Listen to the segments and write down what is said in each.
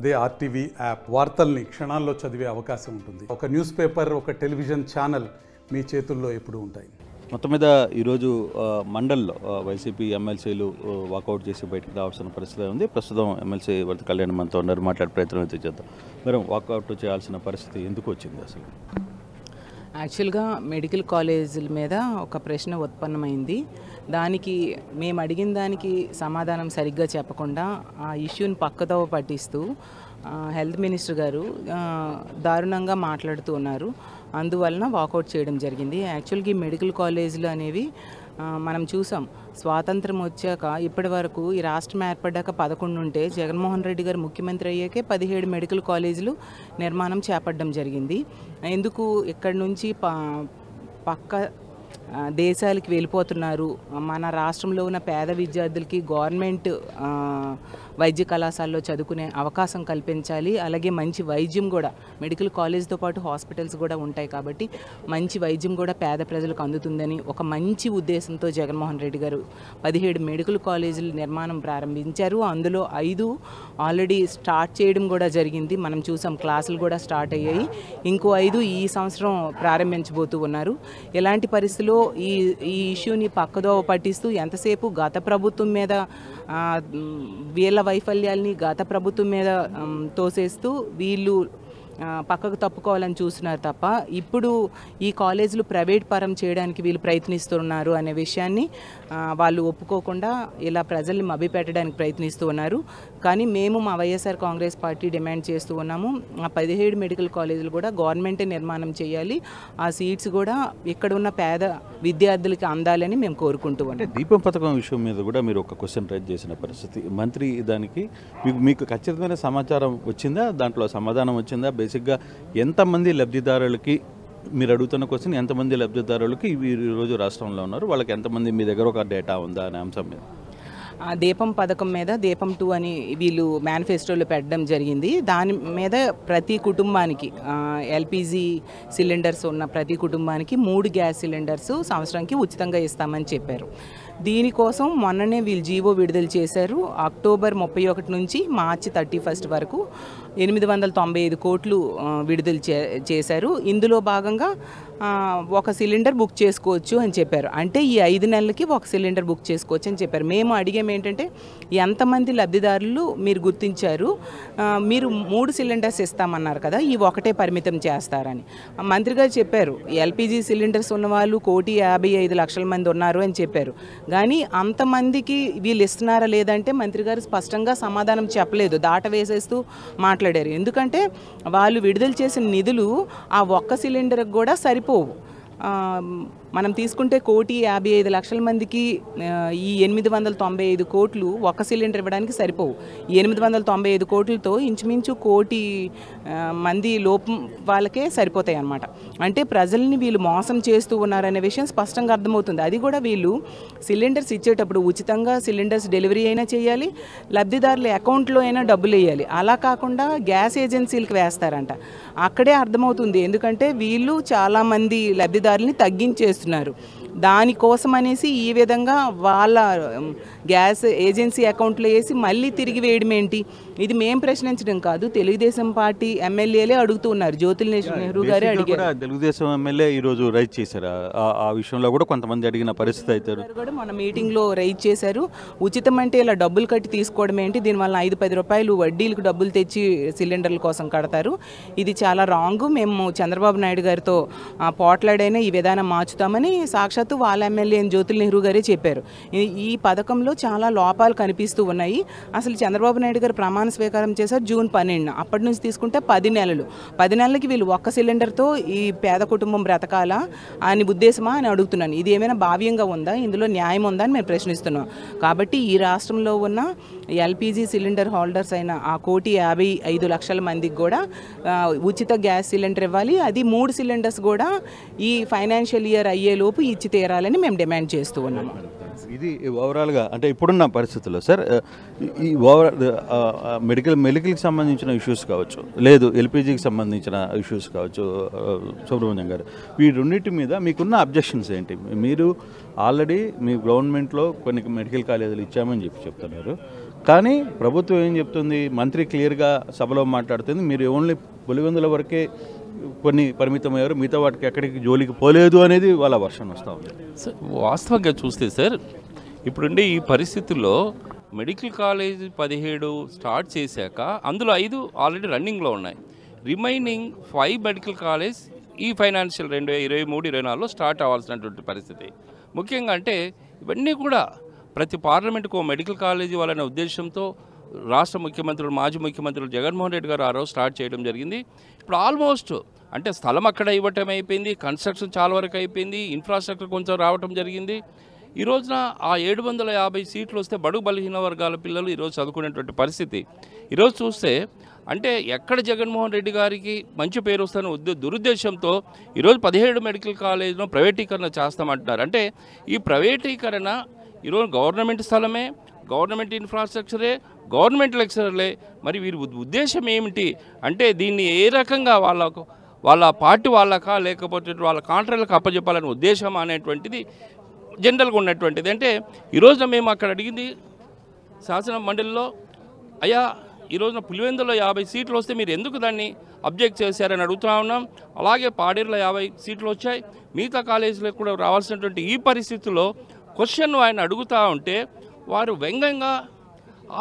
అదే RTV app వార్తల్ని క్షణాల్లో చదివే అవకాశం ఉంటుంది. ఒక న్యూస్ పేపర్, ఒక టెలివిజన్ ఛానల్ మీ చేతుల్లో ఎప్పుడూ ఉంటాయి. మొత్తం మీద ఈరోజు మండల్లో వైసీపీ ఎమ్మెల్సీలు వాకౌట్ చేసి బయటకు రావాల్సిన పరిస్థితి ఉంది. ప్రస్తుతం ఎమ్మెల్సీ వర్తి కళ్యాణ్ మనతో ఉన్నారు, మాట్లాడే ప్రయత్నం అయితే చేద్దాం. మేడం, వాకౌట్ చేయాల్సిన పరిస్థితి ఎందుకు వచ్చింది అసలు? యాక్చువల్గా మెడికల్ కాలేజీల మీద ఒక ప్రశ్న ఉత్పన్నమైంది. దానికి మేము అడిగిన దానికి సమాధానం సరిగ్గా చెప్పకుండా ఆ ఇష్యూని పక్కదోవ పట్టిస్తూ హెల్త్ మినిస్టర్ గారు దారుణంగా మాట్లాడుతూ ఉన్నారు. అందువలన వాకౌట్ చేయడం జరిగింది. యాక్చువల్గా ఈ మెడికల్ కాలేజీలు అనేవి మనం చూసాం, స్వాతంత్రం వచ్చాక ఇప్పటి వరకు ఈ రాష్ట్రం ఏర్పడ్డాక 11 ఉంటే జగన్మోహన్ రెడ్డి గారు ముఖ్యమంత్రి అయ్యాకే 17 మెడికల్ కాలేజీలు నిర్మాణం చేపట్టడం జరిగింది. ఎందుకు ఇక్కడి నుంచి పక్క దేశాలకు వెళ్ళిపోతున్నారు, మన రాష్ట్రంలో ఉన్న పేద విద్యార్థులకి గవర్నమెంట్ వైద్య కళాశాలలో చదువుకునే అవకాశం కల్పించాలి. అలాగే మంచి వైద్యం కూడా, మెడికల్ కాలేజ్తో పాటు హాస్పిటల్స్ కూడా ఉంటాయి కాబట్టి మంచి వైద్యం కూడా పేద ప్రజలకు అందుతుందని ఒక మంచి ఉద్దేశంతో జగన్మోహన్ రెడ్డి గారు 17 మెడికల్ కాలేజీల నిర్మాణం ప్రారంభించారు. అందులో 5 ఆల్రెడీ స్టార్ట్ చేయడం కూడా జరిగింది. మనం చూసాం, క్లాసులు కూడా స్టార్ట్ అయ్యాయి. ఇంకో 5 ఈ సంవత్సరం ప్రారంభించబోతూ ఉన్నారు. ఎలాంటి పరిస్థితుల్లో ఈ ఇష్యూని పక్కదోవ పట్టిస్తూ ఎంతసేపు గత ప్రభుత్వం మీద వీళ్ళ వైఫల్యాల్ని గత ప్రభుత్వం మీద తోసేస్తూ వీళ్ళు పక్కకు తప్పుకోవాలని చూస్తున్నారు తప్ప ఇప్పుడు ఈ కాలేజీలు ప్రైవేట్ పరం చేయడానికి వీళ్ళు ప్రయత్నిస్తున్నారు అనే విషయాన్ని వాళ్ళు ఒప్పుకోకుండా ఇలా ప్రజల్ని మభ్యపెట్టడానికి ప్రయత్నిస్తూ ఉన్నారు. కానీ మేము మా వైఎస్ఆర్ కాంగ్రెస్ పార్టీ డిమాండ్ చేస్తూ ఉన్నాము, ఆ 17 మెడికల్ కాలేజీలు కూడా గవర్నమెంటే నిర్మాణం చేయాలి, ఆ సీట్స్ కూడా ఇక్కడ ఉన్న పేద విద్యార్థులకి అందాలని మేము కోరుకుంటూ ఉన్నాం. అంటే దీపం పథకం విషయం మీద కూడా మీరు ఒక క్వశ్చన్ రైజ్ చేసిన పరిస్థితి, మంత్రి దానికి మీకు ఖచ్చితమైన సమాచారం వచ్చిందా? దాంట్లో సమాధానం వచ్చిందా? బేసిక్గా ఎంతమంది లబ్ధిదారులకి, మీరు అడుగుతున్న క్వశ్చన్, ఎంతమంది లబ్ధిదారులకి ఈరోజు రాష్ట్రంలో ఉన్నారు, వాళ్ళకి ఎంతమంది మీ దగ్గర ఒక డేటా ఉందా అనే అంశం మీద? దీపం పథకం మీద దీపం 2 అని వీళ్ళు మేనిఫెస్టోలో పెట్టడం జరిగింది. దాని మీద ప్రతి కుటుంబానికి ఎల్పిజి సిలిండర్స్ ఉన్న ప్రతి కుటుంబానికి 3 గ్యాస్ సిలిండర్స్ సంవత్సరానికి ఉచితంగా ఇస్తామని చెప్పారు. దీనికోసం మొన్ననే వీళ్ళు జీవో విడుదల చేశారు. అక్టోబర్ 31 నుంచి మార్చి 31 వరకు 895 కోట్లు విడుదల చేశారు. ఇందులో భాగంగా ఒక సిలిండర్ బుక్ చేసుకోవచ్చు అని చెప్పారు. అంటే ఈ 5 నెలలకి ఒక సిలిండర్ బుక్ చేసుకోవచ్చు అని చెప్పారు. మేము అడిగాము ఏంటంటే, ఎంతమంది లబ్ధిదారులు మీరు గుర్తించారు, మీరు 3 సిలిండర్స్ ఇస్తామన్నారు కదా, ఈ ఒకటే పరిమితం చేస్తారని మంత్రి గారు చెప్పారు. ఎల్పిజి సిలిండర్స్ ఉన్నవాళ్ళు 1,55,00,000 మంది ఉన్నారు అని చెప్పారు. కానీ అంతమందికి వీళ్ళు ఇస్తున్నారా లేదంటే మంత్రి గారు స్పష్టంగా సమాధానం చెప్పలేదు, దాట వేసేస్తూ మాట్లాడారు. ఎందుకంటే వాళ్ళు విడుదల చేసిన నిధులు ఆ ఒక్క సిలిండర్కి కూడా సరిపోవు. మనం తీసుకుంటే 1,55,00,000 మందికి ఈ 895 కోట్లు ఒక సిలిండర్ ఇవ్వడానికి సరిపోవు. ఈ 895 కోట్లతో ఇంచుమించు 1,00,00,000 మంది లోపం వాళ్ళకే సరిపోతాయి అన్నమాట. అంటే ప్రజల్ని వీళ్ళు మోసం చేస్తూ ఉన్నారనే విషయం స్పష్టంగా అర్థమవుతుంది. అది కూడా వీళ్ళు సిలిండర్స్ ఇచ్చేటప్పుడు ఉచితంగా సిలిండర్స్ డెలివరీ అయినా చేయాలి, లబ్ధిదారుల అకౌంట్లో అయినా డబ్బులు వేయాలి. అలా కాకుండా గ్యాస్ ఏజెన్సీలకు వేస్తారంట. అక్కడే అర్థమవుతుంది, ఎందుకంటే వీళ్ళు చాలామంది లబ్ధిదారుల్ని తగ్గించేస్తున్నారు. దానికోసం అనేసి ఈ విధంగా వాళ్ళ గ్యాస్ ఏజెన్సీ అకౌంట్లో వేసి మళ్ళీ తిరిగి వేయడం ఏంటి? ఇది మేము ప్రశ్నించడం కాదు, తెలుగుదేశం పార్టీ ఎమ్మెల్యేలే అడుగుతూ ఉన్నారు. జ్యోతుల్ నెహ్రూ గారే అడిగారు. తెలుగుదేశం ఎమ్మెల్యే ఈరోజు రైజ్ చేశారు. ఆ విషయంలో కూడా కొంతమంది అడిగిన పరిస్థితి అయితే కూడా మన మీటింగ్లో రైజ్ చేశారు. ఉచితం అంటే ఇలా డబ్బులు కట్టి తీసుకోవడం ఏంటి? దీనివల్ల 5-10 రూపాయలు వడ్డీలకు డబ్బులు తెచ్చి సిలిండర్ల కోసం కడతారు. ఇది చాలా రాంగ్. మేము చంద్రబాబు నాయుడు గారితో పోట్లాడైనా ఈ విధానం మార్చుతామని సాక్షాత్తు వాళ్ళ ఎమ్మెల్యే జ్యోతుల్ నెహ్రూ గారే చెప్పారు. ఈ పథకంలో చాలా లోపాలు కనిపిస్తూ ఉన్నాయి. అసలు చంద్రబాబు నాయుడు గారు ప్రమాణ స్వీకారం చేశారు జూన్ 12. అప్పటి నుంచి తీసుకుంటే 10 నెలలు. 10 నెలలకి వీళ్ళు ఒక్క సిలిండర్తో ఈ పేద కుటుంబం బ్రతకాలా అని ఉద్దేశమా అని అడుగుతున్నాను. ఇది ఏమైనా భావ్యంగా ఉందా? ఇందులో న్యాయం ఉందా అని మేము ప్రశ్నిస్తున్నాం. కాబట్టి ఈ రాష్ట్రంలో ఉన్న ఎల్పిజి సిలిండర్ హోల్డర్స్ అయిన ఆ 1,55,00,000 మందికి కూడా ఉచిత గ్యాస్ సిలిండర్ ఇవ్వాలి. అది 3 సిలిండర్స్ కూడా ఈ ఫైనాన్షియల్ ఇయర్ అయ్యేలోపు ఇచ్చి తీరాలని మేము డిమాండ్ చేస్తూ ఉన్నాము. ఇది ఓవరాల్గా అంటే ఇప్పుడున్న పరిస్థితుల్లో సార్, ఈ ఓవరాల్ మెడికల్కి సంబంధించిన ఇష్యూస్ కావచ్చు, లేదు ఎల్పిజికి సంబంధించిన ఇష్యూస్ కావచ్చు, సుబ్రహ్మణ్యం గారు, వీటన్నిటి మీద మీకున్న అబ్జెక్షన్స్ ఏంటి? మీరు ఆల్రెడీ మీ గవర్నమెంట్లో కొన్ని మెడికల్ కాలేజీలు ఇచ్చామని చెప్తున్నారు. కానీ ప్రభుత్వం ఏం చెప్తుంది, మంత్రి క్లియర్గా సభలో మాట్లాడుతుంది, మీరు ఓన్లీ పులివెందుల వరకే కొన్ని పరిమితమయ్యారు, మిగతా వాటికి ఎక్కడికి జోలికి పోలేదు అనేది వాళ్ళ వర్షన్ వస్తూ ఉంది. సార్ వాస్తవంగా చూస్తే సార్ ఇప్పుడుండే ఈ పరిస్థితుల్లో మెడికల్ కాలేజ్ 17 స్టార్ట్ చేశాక అందులో 5 ఆల్రెడీ రన్నింగ్లో ఉన్నాయి. రిమైనింగ్ 5 మెడికల్ కాలేజ్ ఈ ఫైనాన్షియల్ 2023-24లో స్టార్ట్ అవ్వాల్సినటువంటి పరిస్థితి. ముఖ్యంగా అంటే ఇవన్నీ కూడా ప్రతి పార్లమెంటుకు మెడికల్ కాలేజీ వాళ్ళనే ఉద్దేశంతో రాష్ట్ర ముఖ్యమంత్రులు, మాజీ ముఖ్యమంత్రులు జగన్మోహన్ రెడ్డి గారు ఆ రోజు స్టార్ట్ చేయడం జరిగింది. ఇప్పుడు ఆల్మోస్ట్ అంటే స్థలం అక్కడ ఇవ్వటం అయిపోయింది, కన్స్ట్రక్షన్ చాలా వరకు అయిపోయింది, ఇన్ఫ్రాస్ట్రక్చర్ కొంచెం రావటం జరిగింది. ఈ రోజున ఆ 750 సీట్లు వస్తే బడుగు బలహీన వర్గాల పిల్లలు ఈరోజు చదువుకునేటువంటి పరిస్థితి. ఈరోజు చూస్తే అంటే ఎక్కడ జగన్మోహన్ రెడ్డి గారికి మంచి పేరు వస్తున్న దురుద్దేశంతో ఈరోజు 17 మెడికల్ కాలేజ్లో ప్రైవేటీకరణ చేస్తామంటున్నారు. అంటే ఈ ప్రైవేటీకరణ ఈరోజు గవర్నమెంట్ స్థలమే, గవర్నమెంట్ ఇన్ఫ్రాస్ట్రక్చరే, గవర్నమెంట్ లెక్చరర్లే. మరి వీరి ఉద్దేశం ఏమిటి అంటే దీన్ని ఏ రకంగా వాళ్ళ పార్టీ వాళ్ళకా లేకపోతే వాళ్ళ కాంట్రాక్ట్లకు అప్పచెప్పాలనే ఉద్దేశం అనేటువంటిది జనరల్గా ఉన్నటువంటిది. అంటే ఈరోజున మేము అక్కడ అడిగింది శాసన మండలిలో, అయ్యా ఈరోజున పులివెందులో 50 సీట్లు వస్తే మీరు ఎందుకు దాన్ని అబ్జెక్ట్ చేశారని అడుగుతూ ఉన్నాం. అలాగే పాడేరులో 50 సీట్లు వచ్చాయి, మిగతా కాలేజీలకు కూడా రావాల్సినటువంటి ఈ పరిస్థితుల్లో క్వశ్చన్ ఆయన అడుగుతూ ఉంటే వారు వ్యంగ్యంగా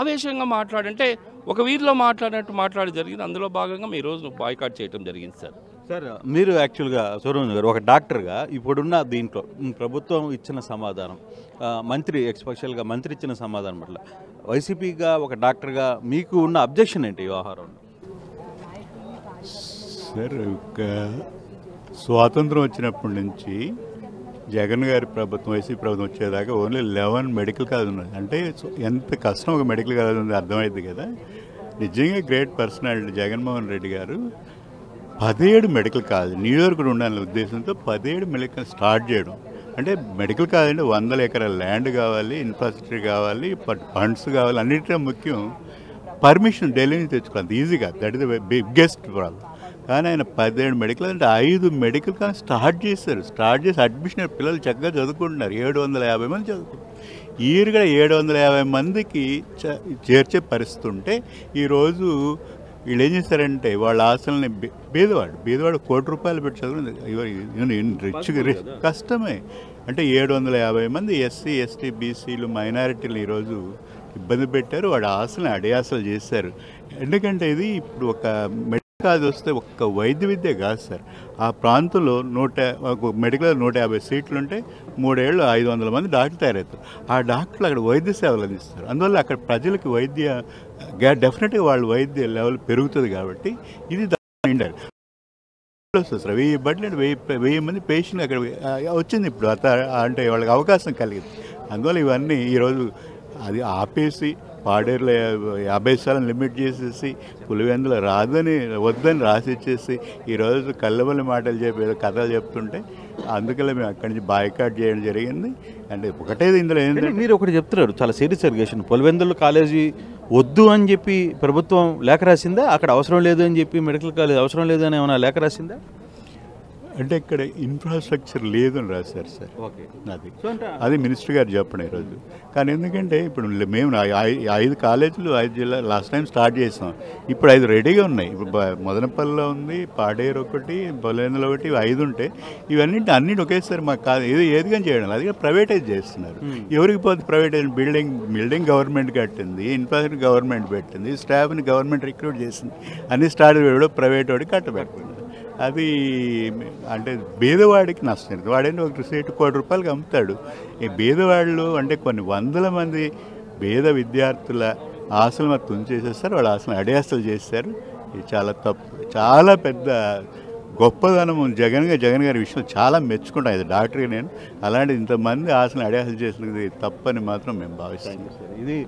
ఆవేశంగా మాట్లాడంటే ఒక వీధిలో మాట్లాడి జరిగింది. అందులో భాగంగా మీ రోజు బాయ్కాట్ చేయడం జరిగింది సార్. సార్ మీరు యాక్చువల్గా సుబ్రహ్మణ్యం గారు ఒక డాక్టర్గా ఇప్పుడున్న దీంట్లో ప్రభుత్వం ఇచ్చిన సమాధానం, మంత్రి ఎక్స్పెషల్గా మంత్రి ఇచ్చిన సమాధానం పట్ల వైసీపీగా ఒక డాక్టర్గా మీకు ఉన్న అబ్జెక్షన్ ఏంటి ఈ వ్యవహారంలో? సార్ స్వాతంత్రం వచ్చినప్పటి నుంచి జగన్ గారి ప్రభుత్వం, వైసీపీ ప్రభుత్వం వచ్చేదాకా ఓన్లీ 11 మెడికల్ కాలేజ్ ఉన్నాయి. అంటే ఎంత కష్టం ఒక మెడికల్ కాలేజ్ ఉంది అర్థమైంది కదా. నిజంగా గ్రేట్ పర్సనాలిటీ జగన్మోహన్ రెడ్డి గారు 17 మెడికల్ కాలేజ్ న్యూయార్క్ ఉండాలనే ఉద్దేశంతో 17 మెడికల్ స్టార్ట్ చేయడం. అంటే మెడికల్ కాలేజ్ అంటే 100 ఎకరాల ల్యాండ్ కావాలి, ఇన్ఫ్రాస్ట్రక్చర్ కావాలి, ఫండ్స్ కావాలి, అన్నిటికీ ముఖ్యం పర్మిషన్ ఢిల్లీ నుంచి తెచ్చుకోవాలి ఈజీగా. That is the biggest problem. కానీ ఆయన 17 మెడికల్ అంటే 5 మెడికల్ కాలేజ్ స్టార్ట్ చేశారు. స్టార్ట్ చేసి అడ్మిషన్ పిల్లలు చక్కగా చదువుకుంటున్నారు. 750 మంది చదువుకుంటున్నారు. ఈరు కూడా 750 మందికి చేర్చే పరిస్థితి ఉంటే ఈరోజు వీళ్ళు ఏం చేశారంటే వాళ్ళ ఆశల్ని బీదవాడు ₹1 కోటి పెట్టి చదువు రిచ్ కష్టమే. అంటే 750 మంది ఎస్సీ, ఎస్టీ, బీసీలు, మైనారిటీలు ఈరోజు ఇబ్బంది పెట్టారు. వాడి ఆశల్ని అడియాసలు చేశారు. ఎందుకంటే ఇది ఇప్పుడు ఒక కాదు వస్తే ఒక్క వైద్య విద్య కాదు సార్. ఆ ప్రాంతంలో మెడికల్ 150 సీట్లు ఉంటే 3 ఏళ్ళు 500 మంది డాక్టర్లు తయారవుతారు. ఆ డాక్టర్లు అక్కడ వైద్య సేవలు అందిస్తారు. అందువల్ల అక్కడ ప్రజలకు డెఫినెట్గా వాళ్ళ వైద్య లెవెల్ పెరుగుతుంది. కాబట్టి ఇది వస్తుంది సార్. 1000 బడ్లు 1000 మంది పేషెంట్ అక్కడ వచ్చింది ఇప్పుడు. అంటే వాళ్ళకి అవకాశం కలిగింది. అందువల్ల ఇవన్నీ ఈరోజు అది ఆపేసి పాడేరులో 50 శాతం లిమిట్ చేసేసి పులివెందులో వద్దని రాసిచ్చేసి ఈరోజు కళ్ళబల్లి మాటలు చెప్పి కథలు చెప్తుంటే అందుకనే మేము అక్కడి నుంచి బాయ్కాట్ చేయడం జరిగింది. అంటే ఒకటే ఇందులో ఏంటంటే మీరు ఒకటి చెప్తున్నారు, చాలా సీరియస్ అలిగేషన్. పులివెందుల కాలేజీ వద్దు అని చెప్పి ప్రభుత్వం లేఖ రాసిందా? అక్కడ అవసరం లేదు అని చెప్పి మెడికల్ కాలేజ్ అవసరం లేదు అని ఏమైనా లేఖ రాసిందా? అంటే ఇక్కడ ఇన్ఫ్రాస్ట్రక్చర్ లేదని రాశారు సార్. ఓకే, అది మినిస్టర్ గారు చెప్పడం ఈరోజు. కానీ ఎందుకంటే ఇప్పుడు మేము 5 కాలేజీలు 5 జిల్లా లాస్ట్ టైం స్టార్ట్ చేసాం. ఇప్పుడు 5 రెడీగా ఉన్నాయి. ఇప్పుడు మదనపల్లిలో ఉంది, పాడేరు ఒకటి, బొలేందులో ఒకటి, 5 ఉంటే అన్నింటి ఒకేసారి మాకు కాదు ఏది కానీ చేయడం. అది ప్రైవేటైజ్ చేస్తున్నారు. ఎవరికి పోతే ప్రైవేటైజ్? బిల్డింగ్ గవర్నమెంట్ కట్టింది, ఇన్ఫ్రాస్ట్రక్చర్ గవర్నమెంట్ పెట్టింది, స్టాఫ్ని గవర్నమెంట్ రిక్రూట్ చేసింది, అన్ని స్టార్ట్ చేయడం ప్రైవేట్ వాడికి కట్టబెడుతుంది. అది అంటే బీదవాడికి నష్టం. వాడేంటి ఒక సీటు ₹1 కోటికి అమ్ముతాడు. ఈ బీదవాళ్ళు అంటే కొన్ని వందల మంది బీద విద్యార్థుల ఆశలు మరి తుంచేసేస్తారు. వాళ్ళ ఆశలు అడియాసలు చేస్తారు. ఇది చాలా తప్పు. చాలా పెద్ద గొప్పదనం జగన్ గారి విషయంలో చాలా మెచ్చుకుంటాం. ఇది డాక్టర్గా నేను అలాంటి ఇంతమంది ఆశలు అడియాసలు చేసినది తప్పని మాత్రం మేము భావిస్తాం. ఇది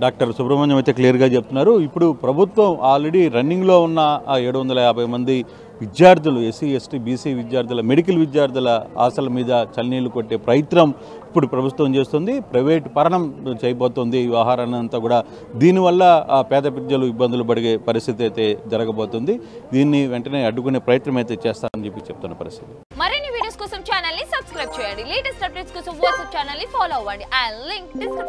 డాక్టర్ సుబ్రహ్మణ్యం అయితే క్లియర్గా చెప్తున్నారు. ఇప్పుడు ప్రభుత్వం ఆల్రెడీ రన్నింగ్లో ఉన్న 750 మంది విద్యార్థులు, ఎస్సీ, ఎస్టీ, బీసీ విద్యార్థుల, మెడికల్ విద్యార్థుల ఆశల మీద చల్లనీళ్ళు కొట్టే ప్రయత్నం ఇప్పుడు ప్రభుత్వం చేస్తుంది. ప్రైవేట్ పరణం చేయబోతుంది ఈ వ్యవహారాన్ని అంతా కూడా. దీనివల్ల పేద ప్రజలు ఇబ్బందులు పడే పరిస్థితి అయితే జరగబోతుంది. దీన్ని వెంటనే అడ్డుకునే ప్రయత్నం అయితే చేస్తారని చెప్పి చెప్తున్న పరిస్థితి. మరిన్ని వీడియోస్ కోసం ఛానల్ ని సబ్స్క్రైబ్ చేయండి. లేటెస్ట్ అప్డేట్స్ కోసం వాట్సాప్ ఛానల్ ని ఫాలో అవ్వండి. ఆ లింక్ డిస్క్రిప్షన్